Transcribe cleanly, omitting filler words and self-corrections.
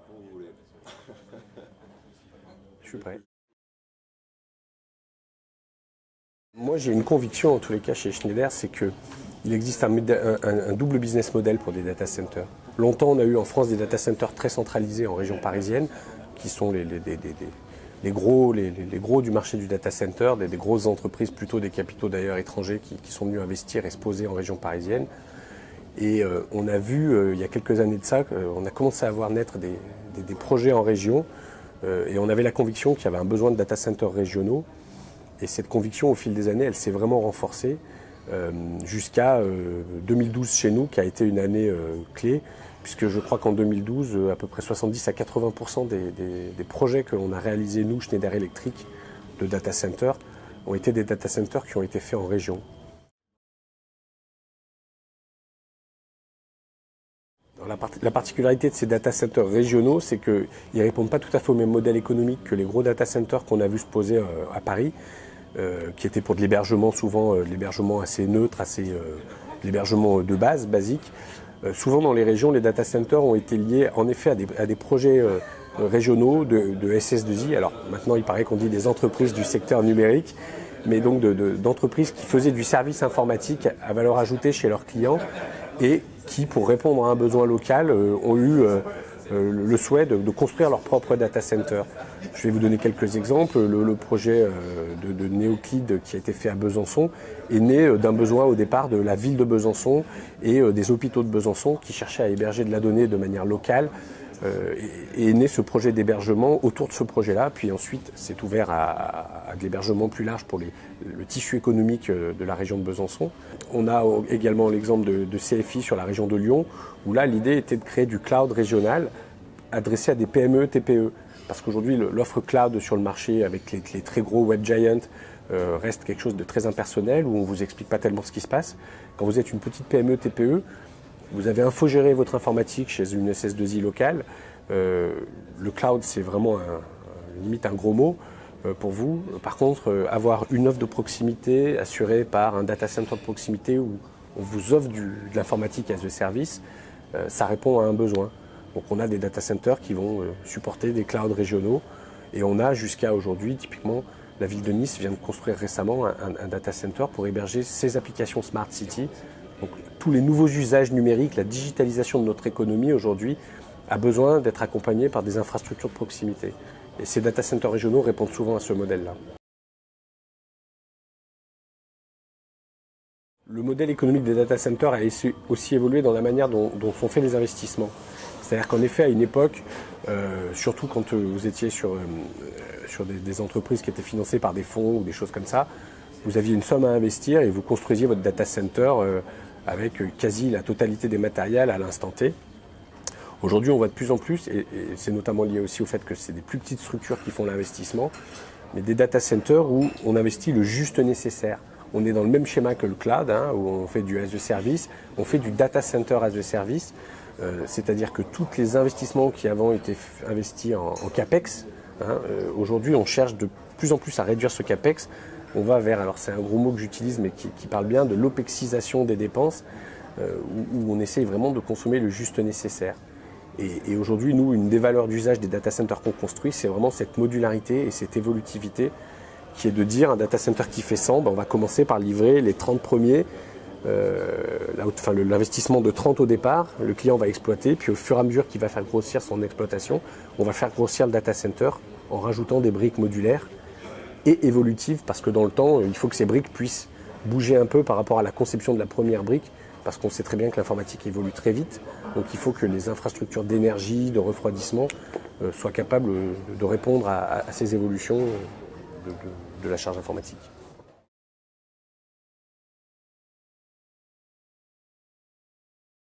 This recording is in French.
Quand vous voulez. Je suis prêt. Moi, j'ai une conviction, en tous les cas, chez Schneider, c'est qu'il existe un double business model pour des data centers. Longtemps, on a eu en France des data centers très centralisés en région parisienne, qui sont les gros du marché du data center, des grosses entreprises, plutôt des capitaux d'ailleurs étrangers, qui sont venus investir et se poser en région parisienne. Et on a vu, il y a quelques années de ça, on a commencé à voir naître des projets en région, et on avait la conviction qu'il y avait un besoin de data centers régionaux. Et cette conviction, au fil des années, elle s'est vraiment renforcée jusqu'à 2012 chez nous, qui a été une année clé, puisque je crois qu'en 2012, à peu près 70 à 80% des projets que l'on a réalisés, nous, Schneider Electric, de data centers, ont été des data centers qui ont été faits en région. La particularité de ces data centers régionaux, c'est qu'ils ne répondent pas tout à fait au même modèle économique que les gros data centers qu'on a vu se poser à Paris, qui étaient pour de l'hébergement, souvent de l'hébergement assez neutre, de l'hébergement de base, basique. Souvent dans les régions, les data centers ont été liés en effet à des projets régionaux de SS2I. Alors maintenant, il paraît qu'on dit des entreprises du secteur numérique, mais donc d'entreprises qui faisaient du service informatique à valeur ajoutée chez leurs clients et qui, pour répondre à un besoin local, ont eu le souhait de construire leur propre data center. Je vais vous donner quelques exemples. Le projet de Neoclid qui a été fait à Besançon est né d'un besoin au départ de la ville de Besançon et des hôpitaux de Besançon qui cherchaient à héberger de la donnée de manière locale. Et est né ce projet d'hébergement autour de ce projet-là. Puis ensuite, c'est ouvert à de l'hébergement plus large pour le tissu économique de la région de Besançon. On a également l'exemple de CFI sur la région de Lyon, où là, l'idée était de créer du cloud régional adressé à des PME, TPE. Parce qu'aujourd'hui, l'offre cloud sur le marché avec les très gros web giants reste quelque chose de très impersonnel, où on ne vous explique pas tellement ce qui se passe. Quand vous êtes une petite PME, TPE, vous avez infogéré votre informatique chez une SS2I locale. Le cloud, c'est vraiment limite un gros mot pour vous. Par contre, avoir une offre de proximité assurée par un data center de proximité où on vous offre de l'informatique as a service, ça répond à un besoin. Donc on a des data centers qui vont supporter des clouds régionaux. Et on a jusqu'à aujourd'hui, typiquement, la ville de Nice vient de construire récemment un data center pour héberger ses applications Smart City. Donc, tous les nouveaux usages numériques, la digitalisation de notre économie aujourd'hui a besoin d'être accompagnée par des infrastructures de proximité. Et ces data centers régionaux répondent souvent à ce modèle-là. Le modèle économique des data centers a aussi évolué dans la manière dont sont faits les investissements. C'est-à-dire qu'en effet, à une époque, surtout quand vous étiez sur des entreprises qui étaient financées par des fonds ou des choses comme ça, vous aviez une somme à investir et vous construisiez votre data center avec quasi la totalité des matériels à l'instant T. Aujourd'hui, on voit de plus en plus, et c'est notamment lié aussi au fait que c'est des plus petites structures qui font l'investissement, mais des data centers où on investit le juste nécessaire. On est dans le même schéma que le cloud, où on fait du as a service, on fait du data center as a service, c'est-à-dire que tous les investissements qui avant étaient investis en CAPEX, aujourd'hui on cherche de plus en plus à réduire ce CAPEX. On va vers, alors c'est un gros mot que j'utilise, mais qui parle bien de l'opexisation des dépenses, où on essaye vraiment de consommer le juste nécessaire. Et aujourd'hui, nous, une des valeurs d'usage des data centers qu'on construit, c'est vraiment cette modularité et cette évolutivité, qui est de dire, un data center qui fait 100, on va commencer par livrer les 30 premiers, l'investissement de 30 au départ, le client va exploiter, puis au fur et à mesure qu'il va faire grossir son exploitation, on va faire grossir le data center en rajoutant des briques modulaires et évolutives, parce que dans le temps, il faut que ces briques puissent bouger un peu par rapport à la conception de la première brique, parce qu'on sait très bien que l'informatique évolue très vite, donc il faut que les infrastructures d'énergie, de refroidissement soient capables de répondre à ces évolutions de la charge informatique.